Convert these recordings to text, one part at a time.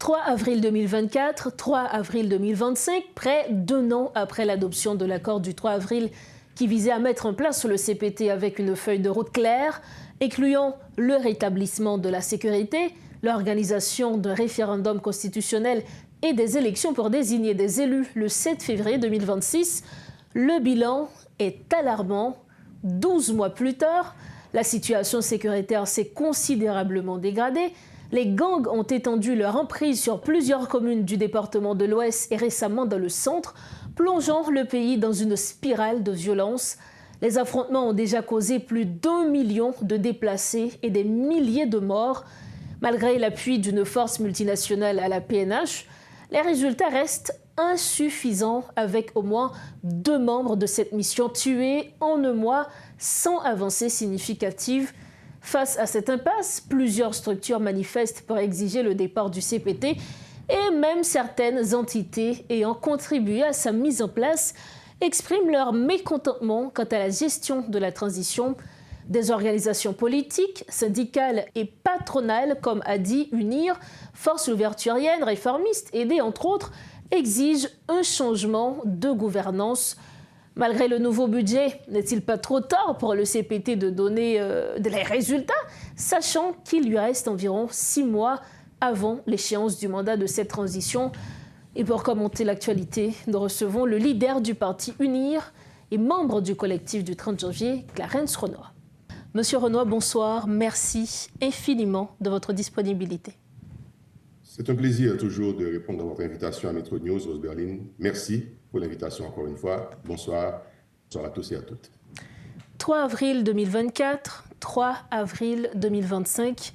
3 avril 2024, 3 avril 2025, près d'un an après l'adoption de l'accord du 3 avril qui visait à mettre en place le CPT avec une feuille de route claire, incluant le rétablissement de la sécurité, l'organisation d'un référendum constitutionnel et des élections pour désigner des élus le 7 février 2026, le bilan est alarmant. 12 mois plus tard, la situation sécuritaire s'est considérablement dégradée. Les gangs ont étendu leur emprise sur plusieurs communes du département de l'Ouest et récemment dans le centre, plongeant le pays dans une spirale de violence. Les affrontements ont déjà causé plus d'1 million de déplacés et des milliers de morts. Malgré l'appui d'une force multinationale à la PNH, les résultats restent insuffisants avec au moins 2 membres de cette mission tués en un mois sans avancée significative. Face à cette impasse, plusieurs structures manifestent pour exiger le départ du CPT et même certaines entités ayant contribué à sa mise en place expriment leur mécontentement quant à la gestion de la transition. Des organisations politiques, syndicales et patronales, comme a dit UNIR, Force ouverturienne, réformiste, aidée entre autres, exigent un changement de gouvernance. Malgré le nouveau budget, n'est-il pas trop tard pour le CPT de donner des résultats, sachant qu'il lui reste environ 6 mois avant l'échéance du mandat de cette transition? Et pour commenter l'actualité, nous recevons le leader du parti UNIR et membre du collectif du 30 janvier, Clarence Renoir. Monsieur Renoir, bonsoir. Merci infiniment de votre disponibilité. C'est un plaisir toujours de répondre à votre invitation à Metro News, Rose Berlin. Merci pour l'invitation encore une fois. Bonsoir. Bonsoir à tous et à toutes. 3 avril 2024, 3 avril 2025.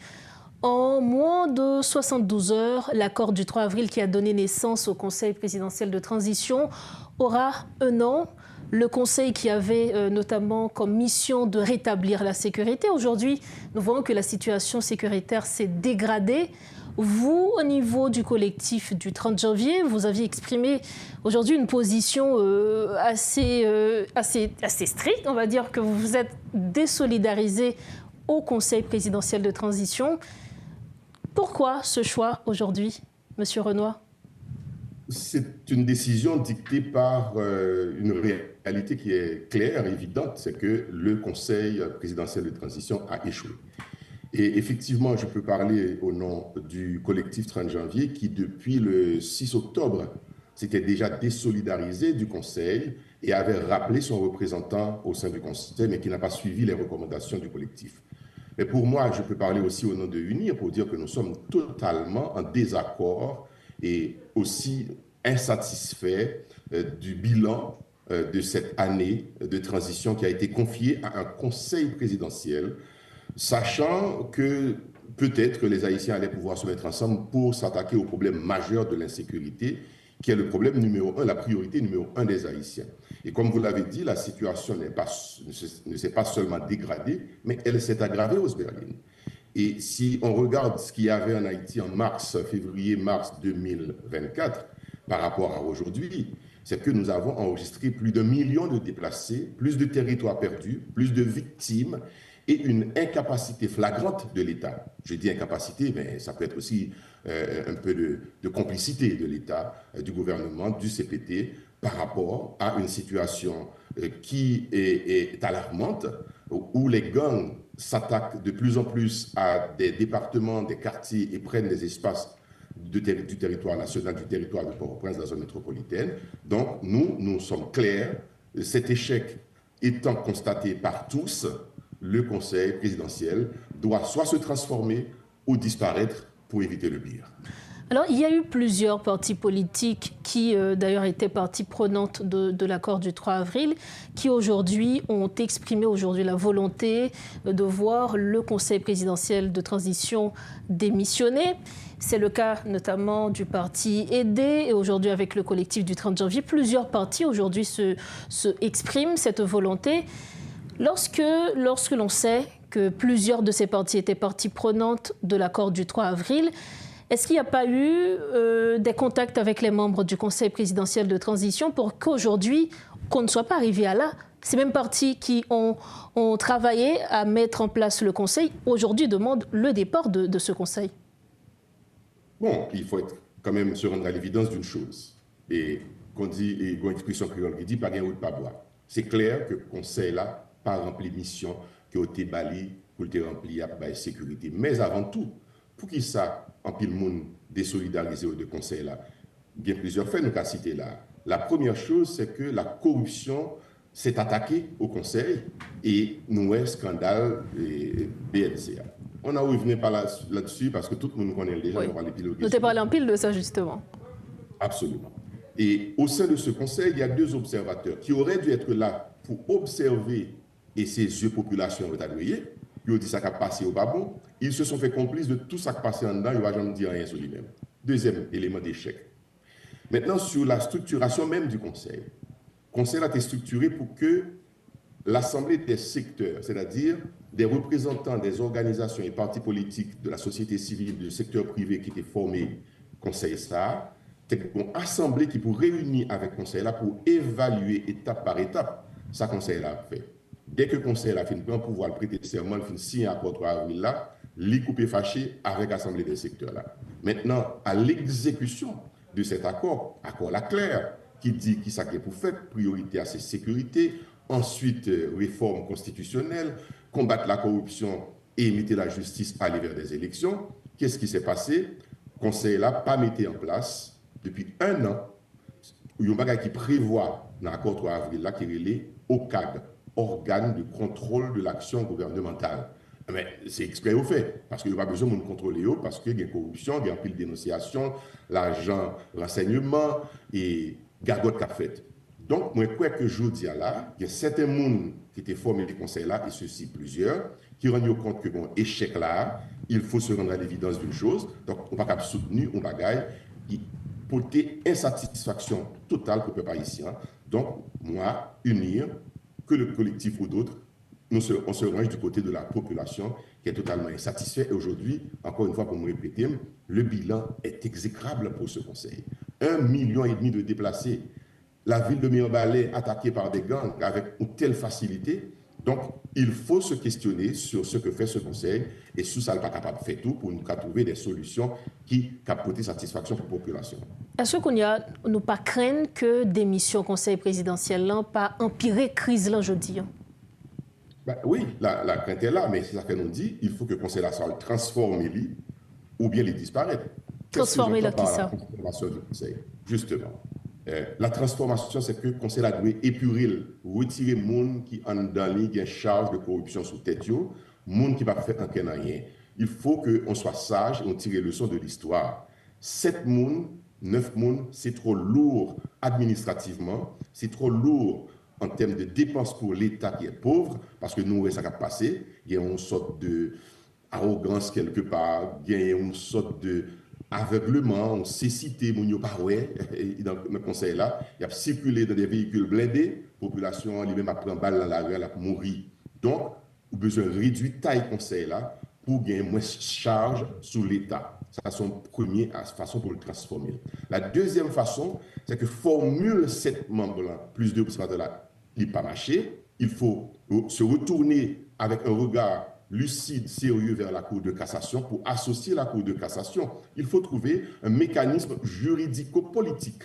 En moins de 72 heures, l'accord du 3 avril qui a donné naissance au Conseil présidentiel de transition aura 1 an. Le Conseil qui avait notamment comme mission de rétablir la sécurité. Aujourd'hui, nous voyons que la situation sécuritaire s'est dégradée. Vous, au niveau du collectif du 30 janvier, vous aviez exprimé aujourd'hui une position assez stricte. On va dire que vous vous êtes désolidarisé au Conseil présidentiel de transition. Pourquoi ce choix aujourd'hui, Monsieur Renoir? C'est une décision dictée par une réalité qui est claire, évidente, c'est que le Conseil présidentiel de transition a échoué. Et effectivement, je peux parler au nom du collectif 30 janvier qui, depuis le 6 octobre, s'était déjà désolidarisé du Conseil et avait rappelé son représentant au sein du Conseil, mais qui n'a pas suivi les recommandations du collectif. Mais pour moi, je peux parler aussi au nom de UNIR pour dire que nous sommes totalement en désaccord et aussi insatisfaits du bilan de cette année de transition qui a été confiée à un Conseil présidentiel, sachant que peut-être que les Haïtiens allaient pouvoir se mettre ensemble pour s'attaquer au problème majeur de l'insécurité, qui est le problème numéro 1, la priorité numéro 1 des Haïtiens. Et comme vous l'avez dit, la situation ne s'est pas seulement dégradée, mais elle s'est aggravée aux Berlin. Et si on regarde ce qu'il y avait en Haïti en février-mars 2024, par rapport à aujourd'hui, c'est que nous avons enregistré plus d'1 million de déplacés, plus de territoires perdus, plus de victimes et une incapacité flagrante de l'État. Je dis incapacité, mais ça peut être aussi un peu de complicité de l'État, du gouvernement, du CPT, par rapport à une situation qui est alarmante, où les gangs s'attaquent de plus en plus à des départements, des quartiers et prennent des espaces du territoire national, du territoire de Port-au-Prince, de la zone métropolitaine. Donc, nous sommes clairs, cet échec étant constaté par tous, le Conseil présidentiel doit soit se transformer ou disparaître pour éviter le pire. Alors, il y a eu plusieurs partis politiques qui, d'ailleurs, étaient partie prenante de l'accord du 3 avril, qui aujourd'hui ont exprimé la volonté de voir le Conseil présidentiel de transition démissionner. C'est le cas notamment du parti aidé et aujourd'hui avec le collectif du 30 janvier. Plusieurs partis aujourd'hui se expriment cette volonté. Lorsque l'on sait que plusieurs de ces partis étaient partie prenante de l'accord du 3 avril, est-ce qu'il n'y a pas eu des contacts avec les membres du Conseil présidentiel de transition pour qu'aujourd'hui, qu'on ne soit pas arrivé à là? Ces mêmes partis qui ont travaillé à mettre en place le Conseil, aujourd'hui demandent le départ de ce Conseil. Bon, il faut être, quand même se rendre à l'évidence d'une chose. Et qu'on dit, et une expression créole qui dit pas gain ou pas boire. C'est clair que le conseil là pas rempli mission que au bali pour te remplir à la sécurité. Mais avant tout, pour qui ça, en pile monde désolidarisé de conseil là, il y a plusieurs faits nous avons citer là. La première chose, c'est que la corruption s'est attaquée au conseil et nous avons scandale BNCA. On a revenu par là-dessus parce que tout le monde connaît déjà. Oui. Nous t'ai parlé en pile de ça, justement. Absolument. Et au sein de ce conseil, il y a deux observateurs qui auraient dû être là pour observer et ces yeux populations évaluées. Ils ont dit ça qui a passé au babon. Ils se sont fait complices de tout ça qui a passé en dedans. Ils ne vont jamais dire rien sur lui-même. Deuxième élément d'échec. Maintenant, sur la structuration même du conseil. Le conseil a été structuré pour que l'assemblée des secteurs, c'est-à-dire des représentants des organisations et partis politiques de la société civile, du secteur privé qui étaient formés conseil ça, c'est une assemblée qui pour réunir avec le conseil là pour évaluer étape par étape ça conseil là fait. Dès que le conseil a fait un pouvoir le prêter serment, il fait signer à 3 avril là, les coupé fâché avec l'assemblée des secteurs là. Maintenant, à l'exécution de cet accord là clair, qui dit qui ça qui est pour faire, priorité à ses sécurités, ensuite réforme constitutionnelle, combattre la corruption et mettre la justice à aller vers des élections. Qu'est-ce qui s'est passé? Le conseil là pas mis en place depuis 1 an, il y a un bagage qui prévoit dans l'accord 3 avril là qui est relé OCAD, organe de contrôle de l'action gouvernementale. Mais c'est exprès au fait, parce qu'il n'y a pas besoin de contrôler, parce qu'il y a corruption, il y a un pile de dénonciation, l'argent, renseignement et gargote qu'a fait. Donc, moi, quoi que je dis là, il y a certains gens qui étaient formés du conseil là, et ceux-ci plusieurs, qui rendent compte que bon, échec là, il faut se rendre à l'évidence d'une chose. Donc, on ne va pas soutenir un bagage qui porter insatisfaction totale pour le peuple haïtien. Donc, moi, unir que le collectif ou d'autres, on se range du côté de la population qui est totalement insatisfaite. Et aujourd'hui, encore une fois, pour me répéter, le bilan est exécrable pour ce conseil. 1,5 million de déplacés. La ville de Mirbalais attaquée par des gangs avec une telle facilité. Donc, il faut se questionner sur ce que fait ce conseil et sous ça, il n'est pas capable de faire tout pour nous trouver des solutions qui capotent satisfaction pour la population. Est-ce qu'on a nous pas craindre que des missions conseil présidentiel là pas empirer crise là aujourd'hui? Ben, oui, la crainte est là, mais c'est ça que nous dit, il faut que le conseil là soit transformé ou bien les disparaître. Transformer là qui ça? La transformation du conseil, justement. La transformation, c'est que le conseil a dû épurer, retirer les gens qui ont dans les charge de corruption sous tête, les gens qui ne va faire rien. Il faut qu'on soit sage et on tire les leçons de l'histoire. 7 personnes, 9 personnes, c'est trop lourd administrativement, c'est trop lourd en termes de dépenses pour l'État qui est pauvre, parce que nous, ça a passé, il y a une sorte d'arrogance quelque part, il y a une sorte de aveuglement, on cécité, mon yo pas ouais, dans le conseil là, il a circulé dans des véhicules blindés, population lui-même a pris balle dans la rue, elle a mouru. Donc, on a besoin de réduire taille conseil là pour gagner moins de charge sur l'État. C'est son premier façon pour le transformer. La deuxième façon, c'est que formule 7 membres là, plus 2 observateurs là, il n'a pas marché. Il faut se retourner avec un regard lucide, sérieux vers la Cour de cassation pour associer la Cour de cassation. Il faut trouver un mécanisme juridico-politique.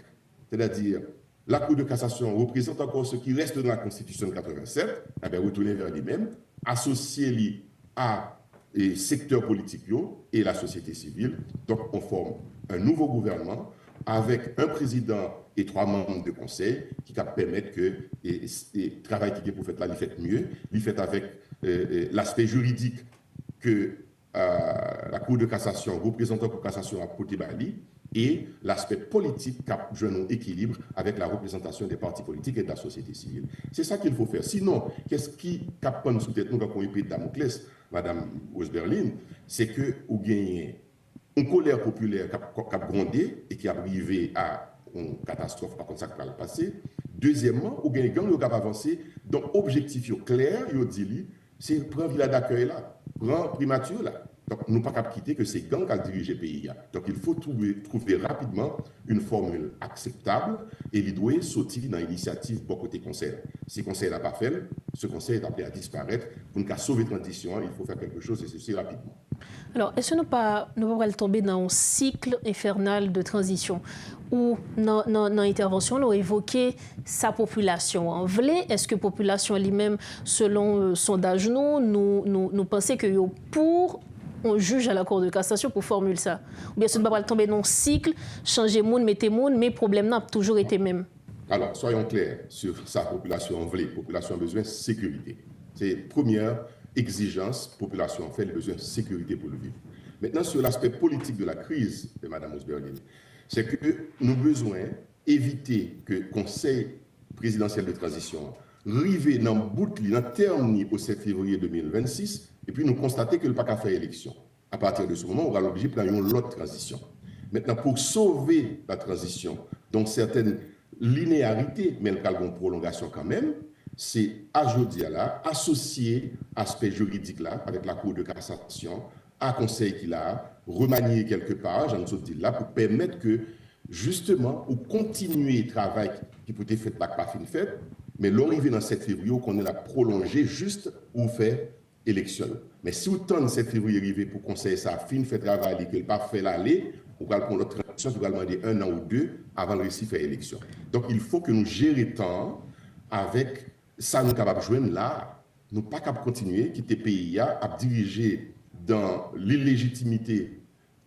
C'est-à-dire, la Cour de cassation représente encore ce qui reste dans la Constitution de 87, eh bien, retourner vers lui-même, associer-les à les secteurs politiques et la société civile. Donc, on forme un nouveau gouvernement avec un président et 3 membres de conseil qui permettent que le travail qui est pour faire là, il fait mieux, il fait avec l'aspect juridique que la Cour de cassation, représentant pour cassation à côté Bali, et l'aspect politique qui a un équilibre avec la représentation des partis politiques et de la société civile. C'est ça qu'il faut faire. Sinon, qu'est-ce qui capone sous tête nous quand on répète Damoclès, Madame Rose-Berlin, c'est que vous gagnez une colère populaire qui a grondé et qui a arrivé à une catastrophe, par contre, ça qui va le passer. Deuxièmement, vous gagnez gang qui a avancé. Donc, objectif clair, il dit, c'est prendre villa d'accueil là, prendre primature là. Donc, nous ne pouvons pas quitter que c'est gang qui a dirigé le pays. Donc, il faut trouver rapidement une formule acceptable et il doit sortir dans l'initiative pour côté conseil. Si le conseil n'a pas fait, ce conseil est appelé à disparaître. Pour nous sauver la transition, il faut faire quelque chose et ceci rapidement. Alors, est-ce que nous ne pouvons pas tomber dans un cycle infernal de transition où, dans l'intervention, nous avons évoqué sa population en vrai? Est-ce que la population elle-même, selon le sondage, nous pensons que pour on juge à la Cour de cassation pour formuler ça? Ou bien ce ne peut pas tomber dans un cycle, changer monde, mettre monde, mais le problème n'a toujours été même? Alors, soyons clairs sur sa population en vrai. Population a besoin de sécurité. C'est la première exigence, population en fait le besoin de sécurité pour le vivre. Maintenant, sur l'aspect politique de la crise de Mme Ousberlin, c'est que nous avons besoin d'éviter que le Conseil présidentiel de transition arrive dans le bout de dans terme au 7 février 2026 et puis nous constater que le pas qu'à faire élection. À partir de ce moment, on va l'obligé de prendre une autre transition. Maintenant, pour sauver la transition, donc certaines linéarités, mais le cas de prolongation quand même, c'est aujourd'hui là, associer aspect juridique là, avec la Cour de cassation, à conseil qu'il a, remanier quelque part, j'en ai dit là, pour permettre que, justement, ou continuer le travail qui peut être fait par pas fin fait, mais l'arrivée dans 7 février, qu'on est la prolonger juste ou fait élection. Mais si autant de 7 février arrivé pour conseiller ça, fin fait travail, qu'il pas fait l'aller, on va prendre notre transition, on va demander 1 an ou 2 avant de réussir à faire élection. Donc, il faut que nous gérions temps avec ça, nous sommes capables de jouer là, nous ne sommes pas capables de continuer, quitter le pays à diriger dans l'illégitimité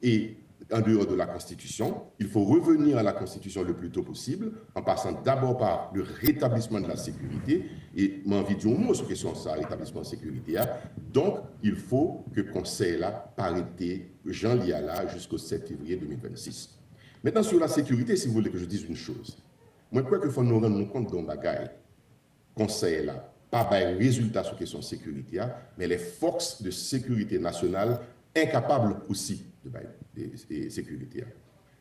et en dehors de la Constitution. Il faut revenir à la Constitution le plus tôt possible, en passant d'abord par le rétablissement de la sécurité. Et m'envie de dire un mot sur la question de ça, rétablissement de la sécurité. Donc, il faut que le Conseil là parité Jean Liala jusqu'au 7 février 2026. Maintenant, sur la sécurité, si vous voulez que je dise une chose, moi, je crois qu'il faut nous rendre compte d'un bagage. Conseil là, pas de résultat sur la question de sécurité, mais les forces de sécurité nationale incapables aussi de sécurité.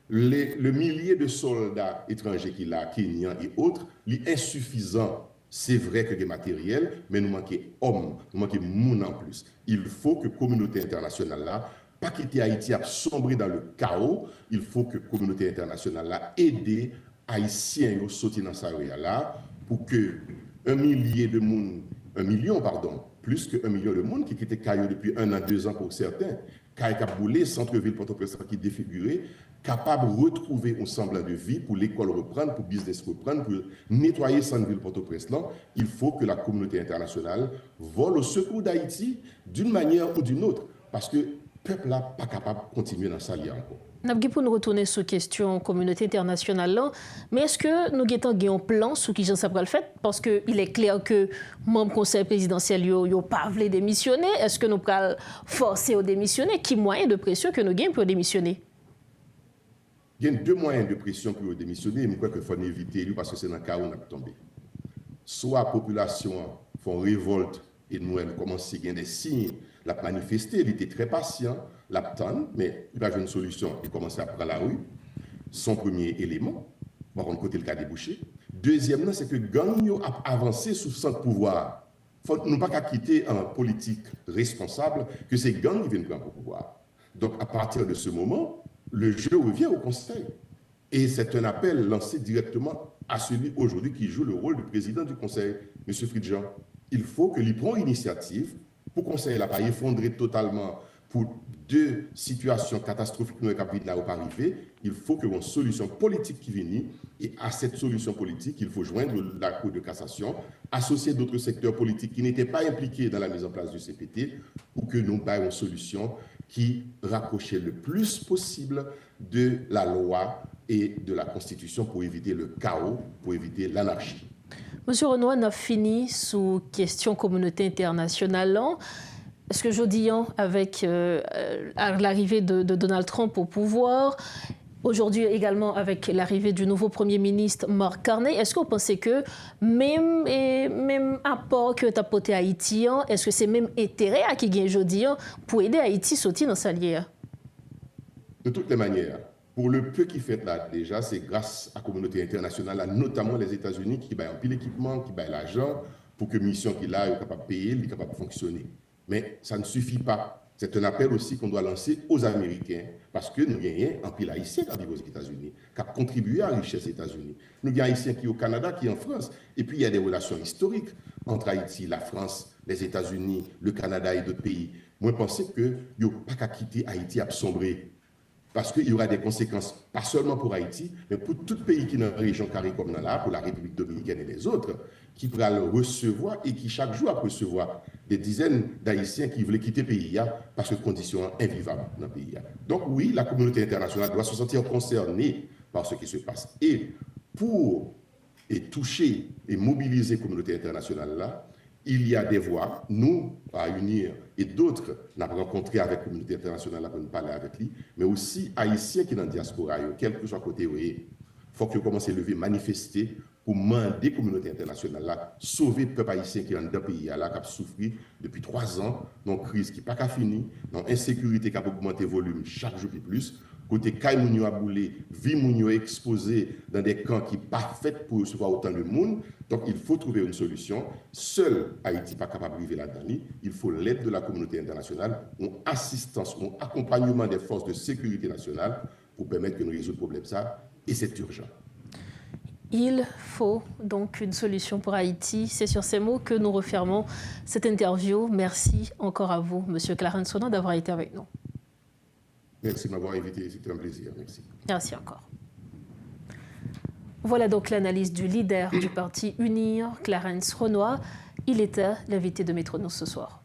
Le millier de soldats étrangers qu'il a, Kenyans et autres, est insuffisant. C'est vrai que des matériels, mais nous manquons hommes, nous manquons monde en plus. Il faut que la communauté internationale là, pas quitter Haïti à sombrer dans le chaos, il faut que la communauté internationale là aide Haïtiens à sortir dans sa là pour que 1 million, plus que 1 million de monde qui quittent Caillou depuis 1 an, 2 ans pour certains, Caille Kaboulé, centre-ville Port-au-Prince qui est défiguré, capable de retrouver un semblant de vie pour l'école reprendre, pour le business reprendre, pour nettoyer centre-ville Port-au-Prince. Il faut que la communauté internationale vole au secours d'Haïti d'une manière ou d'une autre, parce que le peuple n'est pas capable de continuer dans sa lien encore. Nous pour nous retourner sur la question communauté internationale, là, mais est-ce que nous avons un plan sur qui ça le fait? Parce qu'il est clair que membre conseil présidentiel n'a pas voulu démissionner. Est-ce que nous allons forcer à démissionner? Qui moyen de pression que nous avons pour démissionner? Il y a 2 moyens de pression pour démissionner, mais je crois qu'il faut éviter parce que c'est dans le cas où on a tombé. Soit la population fait révolte et nous commençons à gagner des signes, la manifester, il était très patient, l'attendre, mais il n'a pas une solution, il commence à prendre la rue. Son premier élément, par contre, côté le cas débouché. Deuxièmement, c'est que gang a avancé sous son pouvoir. Nous ne pouvons pas quitter un politique responsable que ces gangs viennent prendre le pouvoir. Donc, à partir de ce moment, le jeu revient au Conseil. Et c'est un appel lancé directement à celui aujourd'hui qui joue le rôle du président du Conseil, M. Fridjan. Il faut qu'il prenne l'initiative pour le Conseil n'a pas effondré totalement pour 2 situations catastrophiques qui n'ont pas arrivé. Il faut qu'il y ait une solution politique qui vienne. Et à cette solution politique, il faut joindre la Cour de cassation, associer d'autres secteurs politiques qui n'étaient pas impliqués dans la mise en place du CPT, pour que nous ayons une solution qui rapprochait le plus possible de la loi et de la Constitution pour éviter le chaos, pour éviter l'anarchie. Monsieur Renoir, on a fini sous question communauté internationale. Est-ce que je dis avec l'arrivée de Donald Trump au pouvoir, aujourd'hui également avec l'arrivée du nouveau Premier ministre Mark Carney, est-ce que vous pensez que même apport que tu as apporté à Haïti, est-ce que c'est même intérêt à qui gagne aujourd'hui pour aider Haïti à sortir dans sa lière? De toutes les manières, pour le peu qui fait là déjà, c'est grâce à la communauté internationale, notamment les États-Unis, qui baillent un peu l'équipement, qui baillent l'argent pour que la mission qu'il a soit capable de payer, soit capable de fonctionner. Mais ça ne suffit pas. C'est un appel aussi qu'on doit lancer aux Américains, parce que nous avons un pile haïtien qui vit aux États-Unis, qui a contribué à la richesse des États-Unis. Nous avons haïtiens qui sont au Canada, qui sont en France. Et puis il y a des relations historiques entre Haïti, la France, les États-Unis, le Canada et d'autres pays. moi, je pense qu'il n'y a pas qu'à quitter Haïti à sombrer. Parce qu'il y aura des conséquences, pas seulement pour Haïti, mais pour tout pays qui est dans la région carrée comme là, pour la République dominicaine et les autres, qui pourra le recevoir et qui chaque jour va recevoir des dizaines d'Haïtiens qui veulent quitter le pays parce que conditions invivables dans le pays. Donc oui, la communauté internationale doit se sentir concernée par ce qui se passe. Et pour toucher et mobiliser la communauté internationale là, il y a des voix, nous, à unir, et d'autres, nous avons rencontré avec la communauté internationale pour nous parler avec lui, mais aussi Haïtiens qui sont dans la diaspora, quel que soit côté, il faut que vous commencez à lever, manifester pour demander la communauté internationale là, sauver le peuple haïtien qui est dans le pays là, qui a souffert depuis 3 ans, dans une crise qui n'est pas finie, dans une insécurité qui a augmenté le volume chaque jour et plus. Côté Kay Mounio a boulé, vie Mounio exposé dans des camps qui ne sont pas faits pour recevoir autant de monde. Donc, il faut trouver une solution. Seul Haïti n'est pas capable de vivre là-dedans. Il faut l'aide de la communauté internationale, une assistance, un accompagnement des forces de sécurité nationale pour permettre que nous résoudre le problème. Ça, et c'est urgent. Il faut donc une solution pour Haïti. C'est sur ces mots que nous refermons cette interview. Merci encore à vous, M. Clarence Ronoy, d'avoir été avec nous. Merci de m'avoir invité, c'était un plaisir. Merci. Merci encore. Voilà donc l'analyse du leader du parti UNIR, Clarence Ronoy. Il était l'invité de Métronos ce soir.